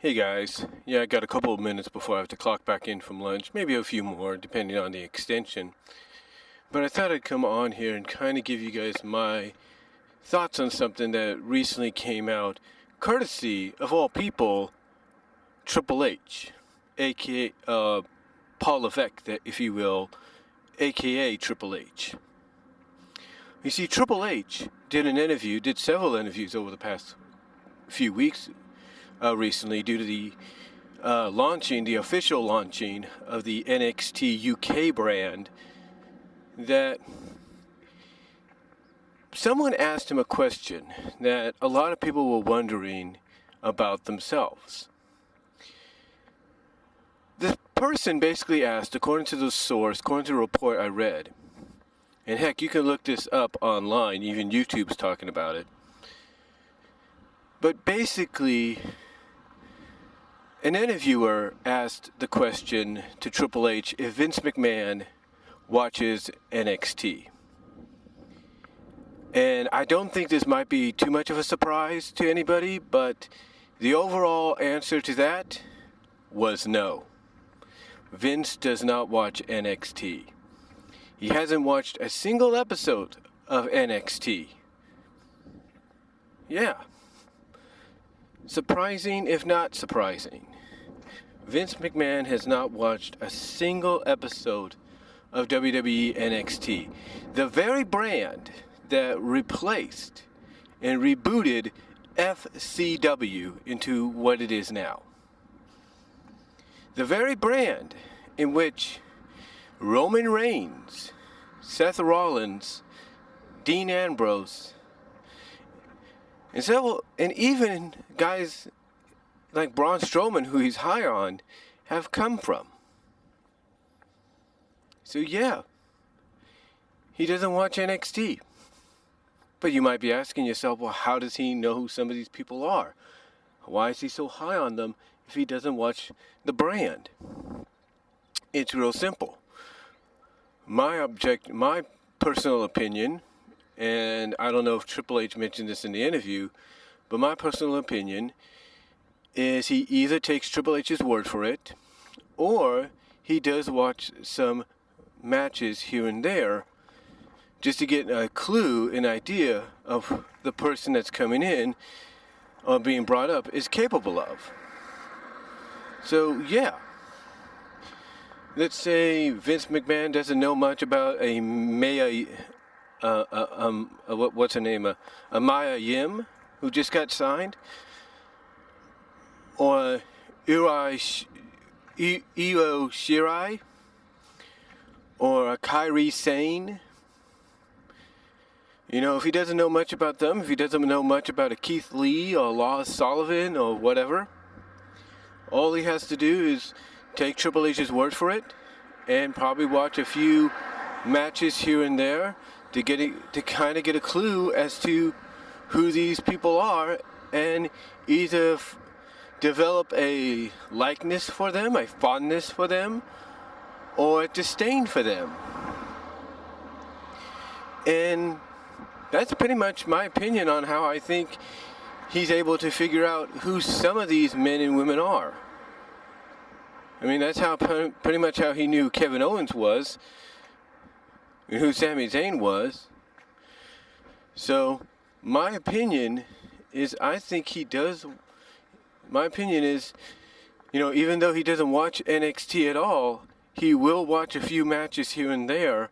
Hey guys, yeah, I got a couple of minutes before I have to clock back in from lunch, maybe a few more depending on the extension. But I thought I'd come on here and kind of give you guys my thoughts on something that recently came out, courtesy of all people, Triple H, aka Paul Levesque, if you will, aka Triple H. You see, Triple H did several interviews over the past few weeks recently due to the official launching of the NXT UK brand, that someone asked him a question that a lot of people were wondering about themselves. The person basically asked, according to the source, according to the report I read, and heck, you can look this up online, even YouTube's talking about it, but basically, an interviewer asked the question to Triple H if Vince McMahon watches NXT. And I don't think this might be too much of a surprise to anybody, but the overall answer to that was no. Vince does not watch NXT. He hasn't watched a single episode of NXT. Yeah. Surprising, if not surprising. Vince McMahon has not watched a single episode of WWE NXT. The very brand that replaced and rebooted FCW into what it is now. The very brand in which Roman Reigns, Seth Rollins, Dean Ambrose, and even guys like Braun Strowman, who he's high on, have come from. So yeah, he doesn't watch NXT. But you might be asking yourself, well, how does he know who some of these people are? Why is he so high on them if he doesn't watch the brand? It's real simple. My personal opinion, and I don't know if Triple H mentioned this in the interview, but my personal opinion is he either takes Triple H's word for it, or he does watch some matches here and there just to get a clue, an idea of the person that's coming in or being brought up is capable of. So yeah, let's say Vince McMahon doesn't know much about a Maya, what's her name, a Maya Yim, who just got signed, or Io Shirai, or a Kairi Sane. You know, if he doesn't know much about them, if he doesn't know much about a Keith Lee or Lars Sullivan or whatever, all he has to do is take Triple H's word for it and probably watch a few matches here and there to kind of get a clue as to who these people are, and either develop a likeness for them, a fondness for them, or a disdain for them. And that's pretty much my opinion on how I think he's able to figure out who some of these men and women are. I mean, that's how pretty much how he knew Kevin Owens was, and who Sami Zayn was. So, my opinion is, you know, even though he doesn't watch NXT at all, he will watch a few matches here and there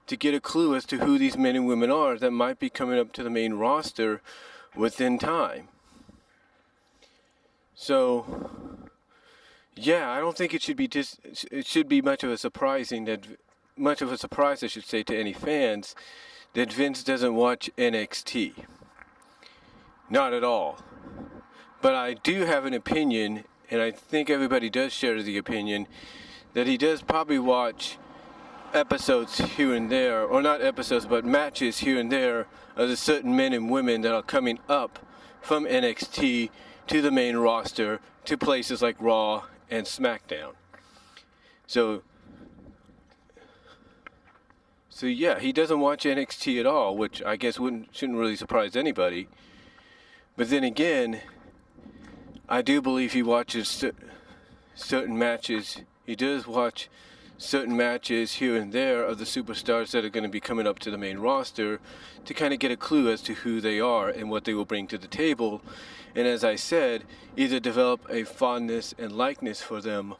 to get a clue as to who these men and women are that might be coming up to the main roster within time. So, yeah, I don't think it should be much of a surprise, I should say, to any fans that Vince doesn't watch NXT. Not at all. But I do have an opinion, and I think everybody does share the opinion, that he does probably watch episodes here and there, or not episodes, but matches here and there of the certain men and women that are coming up from NXT to the main roster to places like Raw and SmackDown. So yeah, he doesn't watch NXT at all, which I guess shouldn't really surprise anybody. But then again, I do believe he watches certain matches. He does watch certain matches here and there of the superstars that are going to be coming up to the main roster to kind of get a clue as to who they are and what they will bring to the table. And as I said, either develop a fondness and likeness for them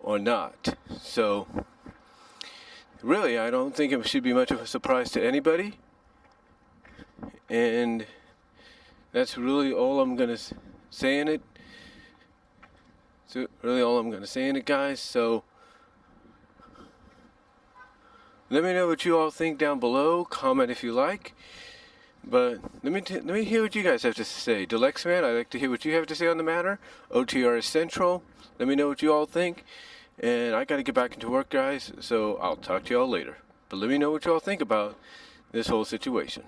or not. So, really, I don't think it should be much of a surprise to anybody. And that's really all I'm going to say in it. So, really all I'm going to say in it, guys. So, let me know what you all think down below. Comment if you like. But let me hear what you guys have to say. Dalyxman, I'd like to hear what you have to say on the matter. OTRSCentral, let me know what you all think. And I got to get back into work, guys, so I'll talk to you all later. But let me know what you all think about this whole situation.